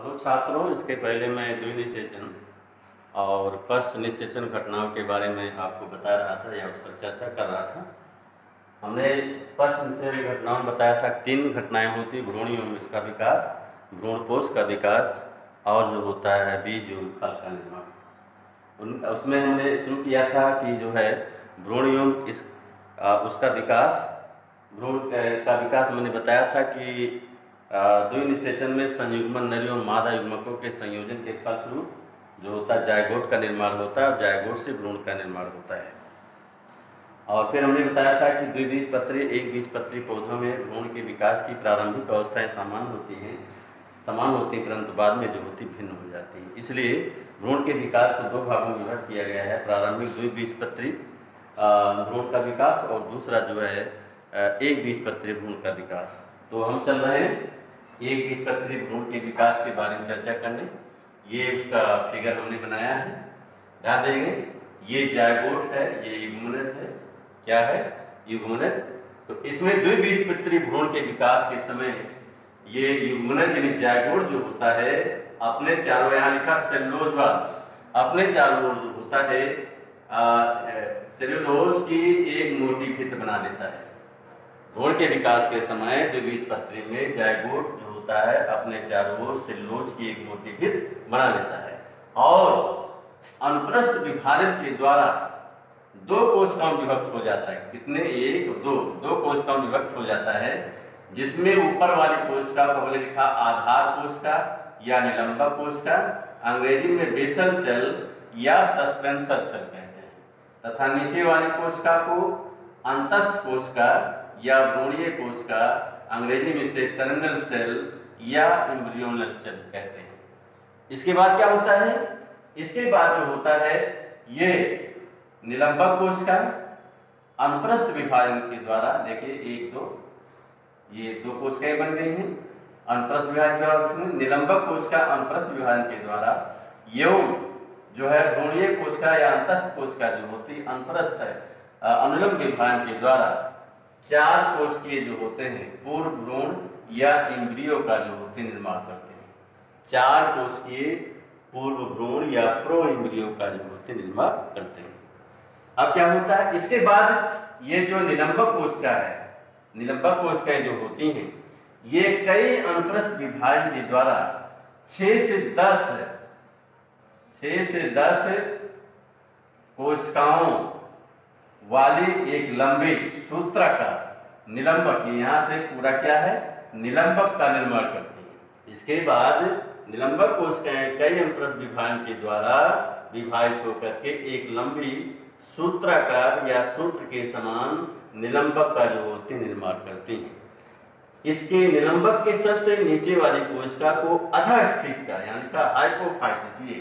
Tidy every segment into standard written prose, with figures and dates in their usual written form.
Hello छात्रों, इसके पहले मैं द्विनिषेचन और फर्स्ट निषेचन घटनाओं के बारे में आपको बता रहा था या उस पर चर्चा कर रहा था। हमने फर्स्ट निषेचन घटनाओं में बताया था 3 घटनाएं होती, भ्रूण एवं इसका विकास, भ्रूणपोष का विकास और जो होता है बीज एवं फल का निर्माण। उसमें हमने शुरू किया था कि जो है भ्रूण एवं उसका विकास, भ्रूण का विकास मैंने बताया था कि द्विनिषेचन में संयुग्मन नर एवं मादा युग्मकों के संयोजन के फलस्वरूप जो होता है जायगोट का निर्माण होता है और जायगोट से भ्रूण का निर्माण होता है। और फिर हमने बताया था कि द्विबीजपत्री एकबीजपत्री पौधों में भ्रूण के विकास की प्रारंभिक अवस्थाएं समान होती हैं परंतु बाद में जो होती भिन्न हो जाती हैं। इसलिए भ्रूण के विकास को 2 भागों में विभाजित किया गया है, प्रारंभिक द्विबीजपत्री भ्रूण का विकास और दूसरा जो है एकबीजपत्री भ्रूण का विकास। तो हम चल रहे हैं एकबीजपत्री भ्रूण के विकास के बारे में चर्चा करने। ये उसका फिगर हमने बनाया है, ध्यान देंगे। ये जायगोट है, ये युग्मनज है। क्या है? युग्मनज। तो इसमें द्विबीजपत्री भ्रूण के विकास के समय ये युग्मनज यानी जायगोट जो होता है अपने चारों, यहाँ लिखा सेलुलोज वाल, अपने चारों ओर जो होता है सेलुलोज की एक मोटी भित्त बना लेता है। भ्रूण के विकास के समय द्विबीजपत्री में जायगोट जो होता है अपने चारों ओर सेलुलोज की एक मोटी भित्त बना लेता है और अनुप्रस्थ विभाजन के द्वारा 2 कोशिकाओं में विभक्त हो जाता है। कितने? 1 2 कोशिकाओं में विभक्त हो जाता है, जिसमें ऊपर वाली कोशिका को हमने लिखा आधार कोशिका या निलंबक कोशिका, अंग्रेजी में बेसल सेल या सस्पेंसर सेल कहते हैं, तथा नीचे वाली कोशिका को अंतस्थ कोशिका या भ्रूणीय कोशिका, अंग्रेजी में से टर्मिनल सेल या एम्ब्रियोनल सेल कहते हैं। इसके बाद क्या होता है? इसके बाद जो होता है ये निलंबक कोशिका अनुप्रस्थ विभाजन के द्वारा, देखिए 1 2 ये 2 कोशिकाएं बन गई हैं अनुप्रस्थ विभाजन के द्वारा। निलंबक कोशिका अनुप्रस्थ विभाजन के द्वारा एवं जो है भ्रूणीय कोशिका या अंतस्थ कोशिका जो होती अनुप्रस्थ है अनुलंब विभाजन के द्वारा 4 कोशिकीय जो होते हैं पूर्व भ्रूण या एम्ब्रियो का जो होते निर्माण करते हैं। 4 कोशिकीय पूर्व भ्रूण या प्रो एम्ब्रियो का जो होते निर्माण करते हैं। अब क्या होता है? इसके बाद ये जो निलंबक कोशिका है, निलंबक कोशिकाएं जो होती हैं ये कई अनुप्रस्थ विभाजन के द्वारा 6 से 10 कोशिकाओं वाली एक लंबी सूत्राकार निलंबक, यहाँ से पूरा क्या है निलंबक का निर्माण करती है। इसके बाद निलंबक कोशिकाएं कई अनुप्रस्थ विभाजन के द्वारा विभाजित होकर के एक लंबी सूत्राकार या सूत्र के समान निलंबक का जो होती निर्माण करती हैं। इसके निलंबक के सबसे नीचे वाली कोशिका को अधास्फीत का यानी का हाइपोफाइसिस, ये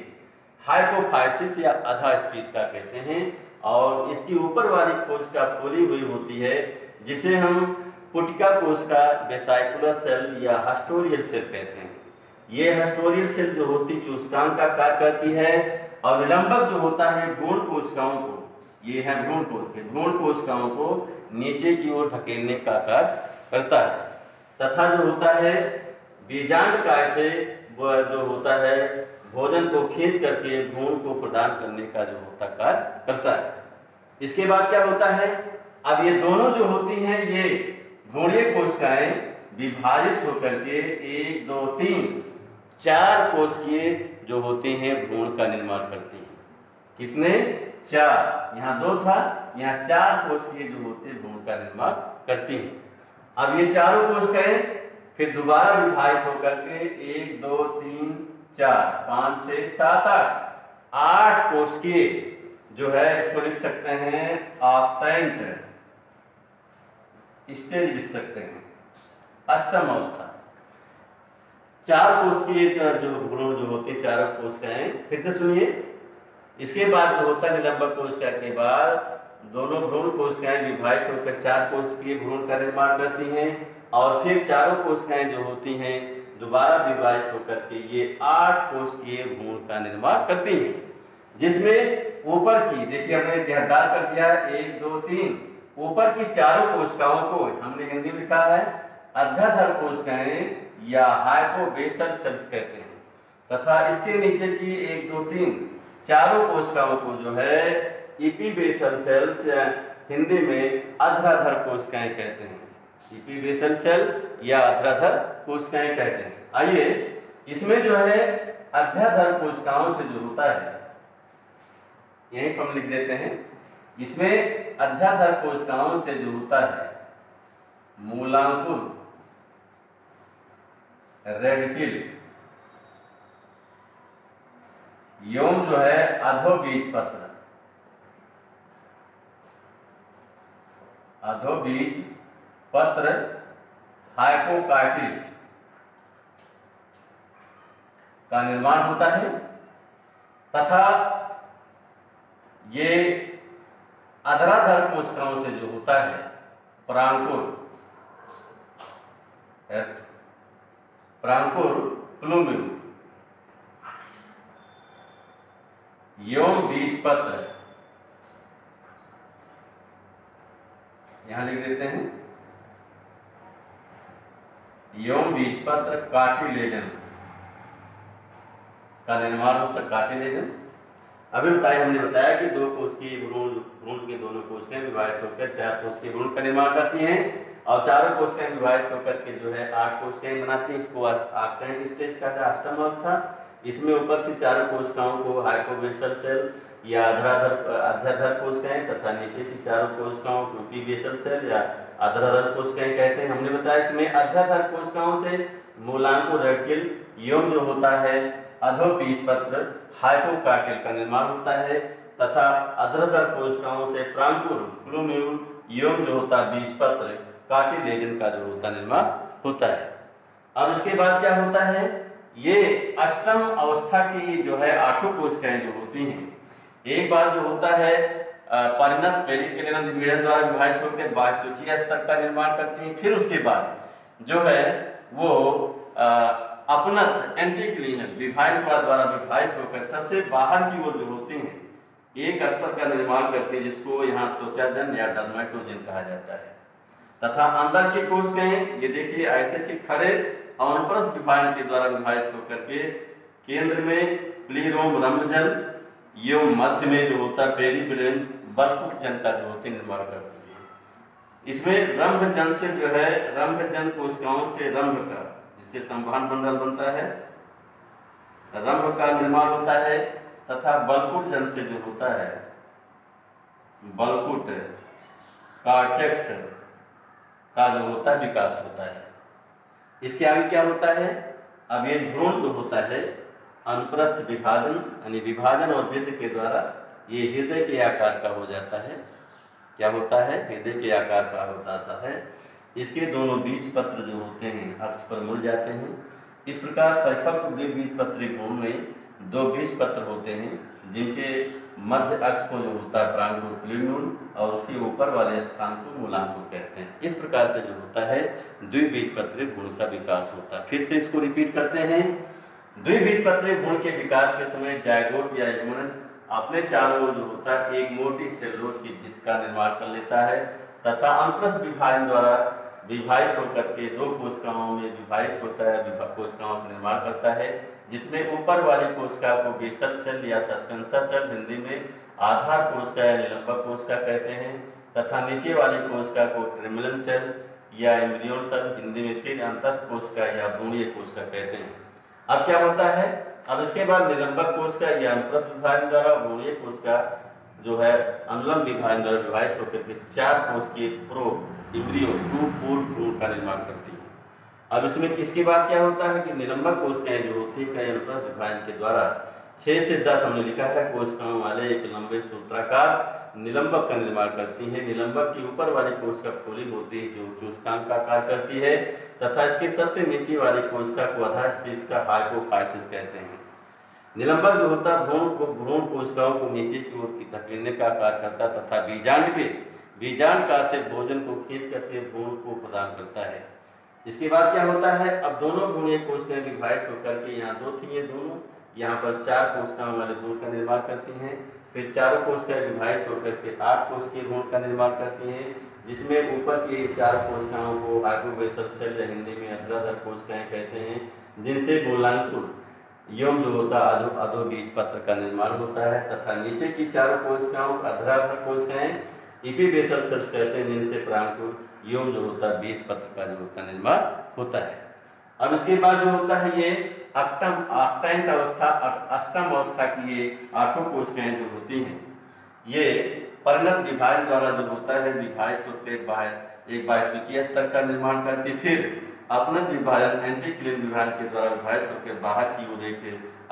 हाइपोफाइसिस या अधास्फीत का कहते हैं, और इसकी ऊपर वाली कोशिका फूली हुई होती है जिसे हम पुटिका कोशिका, वेसाइकुलर सेल या हस्टोरियल सेल कहते हैं। ये हस्टोरियल सेल जो होती चूसकांक का कार्य करती है और निलंबक जो होता है भ्रूण कोशिकाओं को, ये है भ्रूण कोशिकाओं को नीचे की ओर धकेलने का कार्य करता है, तथा जो होता है बीजांडकाय से जो होता है भोजन को खींच करके भ्रूण को प्रदान करने का जो होता कार्य करता है। इसके बाद क्या होता है? अब ये दोनों जो होती हैं ये भ्रूणीय कोशिकाएं विभाजित होकर के 1 2 3 4 कोशिकीय जो होती हैं भ्रूण का निर्माण करती हैं। कितने? 4, यहाँ 2 था, यहाँ 4 कोशिकीय जो होते हैं भ्रूण का निर्माण करती हैं। अब ये चारों कोशिकाएं फिर दोबारा विभाजित होकर के 1 2 3 4 5 6 7 8 कोशिकीय जो है इसको लिख सकते हैं ऑक्टेंट स्टेज, लिख सकते हैं अष्टम अवस्था। 4 कोशिकीय जो भ्रूण जो होते हैं चारों कोशिकाएं, फिर से सुनिए। इसके बाद जो होता है निलंबक कोशिका के बाद दोनों भ्रूण कोशिकाएं विभाजित होकर 4 कोशिकीय भ्रूण का निर्माण करती हैं और फिर चारों कोशिकाएं जो होती हैं दोबारा विभाजित होकर के ये 8 कोशिकीय भ्रूण का निर्माण करती हैं, जिसमें ऊपर की देखिए हमने डाल कर दिया 1 2 3, ऊपर की चारों कोशिकाओं को हमने हिंदी में लिखा है अध्याधर कोशिकाएं या हाइपोबेसल सेल्स कहते हैं। तथा इसके नीचे की 1, 2, 3 चारों कोशिकाओं को जो है इपीबेसल सेल्स या हिंदी में अधराधर कोशिकाएं कहते हैं। इपीबेसल सेल या अधराधर कोशिकाएं कहते हैं। आइए इसमें जो है अध्याधर कोशिकाओं से जो होता है, यहीं पर हम लिख देते हैं, इसमें अध्याधर कोशिकाओं से जो होता है मूलांकुर, रेडिकिल एवं जो है अधोबीजपत्र, अधोबीजपत्र हाइपोकार्टिल का निर्माण होता है तथा ये अधराधर कोशिकाओं से जो होता है प्रांकुर प्लूमिल एवं बीजपत्र, यहां लिख देते हैं एवं बीजपत्र कार्टिलेजन का निर्माण होता है। कार्टिलेजन अभी हमने बताया कि दो कोशिकीय भ्रूण के दोनों कोशिकाएं विभाजित होकर 4 कोशिकीय भ्रूण का निर्माण करती हैं और चारों कोशिकाएं विभाजित होकर के जो है 8 कोशिकाएं बनाती हैं। इसको आर्क्टाइक स्टेज कहा जाता है, अष्टम अवस्था। इसमें ऊपर से चारों कोशिकाओं को हाइपोबेसल सेल या अध्याधर कोशिकाएं तथा नीचे की चारों कोशिकाओं को इपीबेसल सेल या अधराधर कोशिकाएं कहते हैं। हमने बताया इसमें अध्याधर कोशिकाओं से मूलांकुर, रेडिकिल एवं जो होता है अधोबीजपत्र हाइपोकार्टिल का निर्माण होता है तथा अधराधर कोशिकाओं से प्रांकुर, प्लूम्यूल एवं जो होता है बीजपत्र कार्टिलेजन का जो होता निर्माण होता है। अब इसके बाद क्या होता है, ये अष्टम अवस्था की जो है 8 कोशिकाएं जो होती हैं, एक बार जो होता है परिणत पेरिकेलियन विभेदन द्वारा विभाजित होकर बाह्यत्वचीय स्तर का निर्माण करती हैं। फिर उसके बाद जो है वो अपनत एंटीक्लिनल विभाजन द्वारा विभाजित होकर सबसे बाहर की ओर जो होते हैं एक स्तर का निर्माण करते हैं, जिसको यहाँ त्वचाजन या डर्मेटोजन कहा जाता है। तथा अंदर की कोशिकाएं ये देखिए ऐसे कि खड़े अनुप्रस्थ विभाजन के द्वारा विभाजित होकर के केंद्र में प्लीरोम रंभजन एवं मध्य में जो होता है पेरीबिलियन बल्कुटजन का जो होते निर्माण करती है। इसमें रंभजन से जो है रंभजन कोशिकाओं से रंभ का, इससे संवहन मंडल बनता है, रंभ का निर्माण होता है तथा बल्कुटजन से जो होता है बल्कुट कार्टेक्स का जो होता है विकास होता है। इसके आगे क्या होता है, अब ये भ्रूण जो होता है अनुप्रस्थ विभाजन यानी विभाजन और वृद्धि के द्वारा ये हृदय के आकार का हो जाता है। क्या होता है, हृदय के आकार का हो जाता है। इसके दोनों बीजपत्र जो होते हैं अक्ष पर मुड़ जाते हैं। इस प्रकार परिपक्व द्विबीजपत्री भ्रूण में 2 बीजपत्र होते हैं जिनके मध्य अक्ष को जो होता है प्रांगुर प्लूम्यूल और उसके ऊपर वाले स्थान को मूलांकुर कहते हैं। इस प्रकार से जो होता है द्विबीजपत्री भ्रूण का विकास होता है। फिर से इसको रिपीट करते हैं। द्विबीजपत्री भ्रूण के विकास के समय जायगोट या यूमेनस अपने चारों ओर जो होता है एक मोटी सेलुलोज की भित्ति का निर्माण कर लेता है तथा अनुप्रस्थ विभाजन द्वारा विभाजित होकर के 2 कोशिकाओं में विभाजित होता है, कोशिकाओं का निर्माण करता है, जिसमें ऊपर वाली कोशिका को बेसल सेल या सस्पेंसर सेल हिंदी में आधार कोशिका या निलंबक कोशिका कहते हैं तथा नीचे वाली कोशिका को ट्रेमिलन सेल या एम्ब्रियोन सेल हिंदी में फिर अंतस्थ कोशिका या भ्रूणीय कोशिका कहते हैं। अब क्या होता है, अब इसके बाद निलंबक कोशिका या अनुप्रस्थ विभाजन द्वारा भ्रूणीय कोशिका जो है अनुलंब विभाजन द्वारा विभाजित होकर के 4 कोशिकीय प्रोब इम्ब्रियो पूर्ण भ्रूण का निर्माण करती है। अब इसमें किसकी बात क्या होता है कि निलंबक कोशिकाएं जो होती है कई अनुप्रस्थ विभाजन के द्वारा 6 से 10 हमने लिखा है कोशिकाओं वाले एक लंबे सूत्राकार निलंबक का निर्माण करती है। निलंबक की ऊपर वाली कोशिका फूली होती है जो चूसकांक का कार्य करती है तथा इसके सबसे नीचे वाली कोशिका को आधा स्थित का हाइपोफाइसिस कहते हैं। निलंबक जो होता है भ्रूण कोशिकाओं को नीचे की ओर धकेलने का कार्य करता तथा बीजांड का से भोजन को खींच करके भ्रूण को प्रदान करता है। इसके बाद क्या होता है, अब दोनों भ्रूणीय कोशिकाएं विभाजित होकर के यहाँ 2 थी, ये दोनों यहाँ पर 4 कोशिकाओं वाले भ्रूण का निर्माण करती हैं। फिर चारों कोशिकाएं विभाजित होकर के 8 कोशिकीय भ्रूण का निर्माण करती हैं, जिसमें ऊपर की 4 कोशिकाओं को हाइपोबेसल सेल या हिंदी में अधराधर कोशिकाएं कहते हैं, जिनसे मूलांकुर यौम जो होता है अधो बीजपत्र का निर्माण होता है तथा नीचे की चारों कोशिकाओं अधराधर कोशिकाएं इपीबेसल सेल्स कहते हैं, जिनसे प्रांकुर यौम जो होता है बीजपत्र का जो होता है निर्माण होता है। अब इसके बाद जो होता है ये अष्टांत अवस्था अष्टम अवस्था की ये 8 कोशिकाएं जो होती हैं, ये परिणत विभाजन द्वारा जो होता है विभाजित होकर बाहर एक बाह्य स्तर का निर्माण करती, फिर अपनत विभाजन एंटीक्लीन विभाजन के द्वारा विभाजित होकर बाहर की ओर एक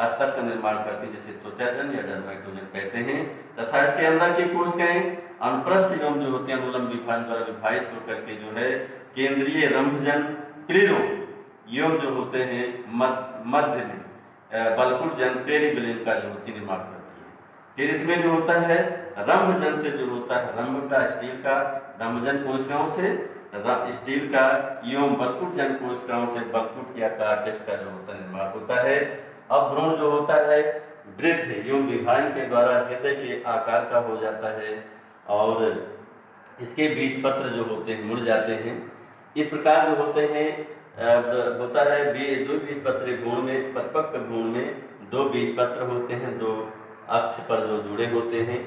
स्तर का निर्माण करती है, जिसे त्वचाजन या डर्मेटोजन कहते हैं। तथा इसके अंदर की कोशिकाएं अनुप्रस्थ यौम जो होते हैं अनुलंब विभाजन द्वारा विभाजित होकर के जो है केंद्रीय रंभजन क्लीरो यौम जो होते हैं मध्य में बल्कुटजन पेरिबेलिन का जो होती निर्माण करती है। फिर इसमें जो होता है रंभजन से जो होता है रंभ का स्टील का रंभजन कोशिकाओं से स्टील का यौम बल्कुटजन कोशिकाओं से बल्कुट या कार्टेक्स का जो होता है निर्माण होता है। अब भ्रूण जो होता है वृद्ध यौम विभाजन के द्वारा हृदय के आकार का हो जाता है और इसके बीजपत्र जो होते हैं मुड़ जाते हैं। इस प्रकार जो होते हैं होता है दो बीजपत्री भ्रूण में परिपक्व भ्रूण में 2 बीजपत्र होते हैं, 2 अक्ष पर जो जुड़े होते हैं।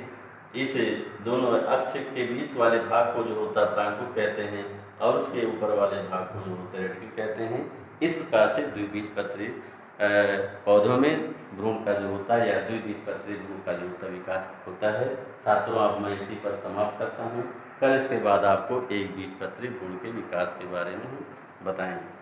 इस दोनों अक्ष के बीच वाले भाग को जो होता है प्रांकुर कहते हैं और उसके ऊपर वाले भाग को जो होता है रेडिकल कहते हैं। इस प्रकार से द्विबीजपत्री पौधों में भ्रूण का जो होता है या द्विबीजपत्री भ्रूण का जो होता है विकास होता है। छात्रों, अब मैं इसी पर समाप्त करता हूँ। कल इसके बाद आपको एक बीजपत्री भ्रूण के विकास के बारे में बताएंगे।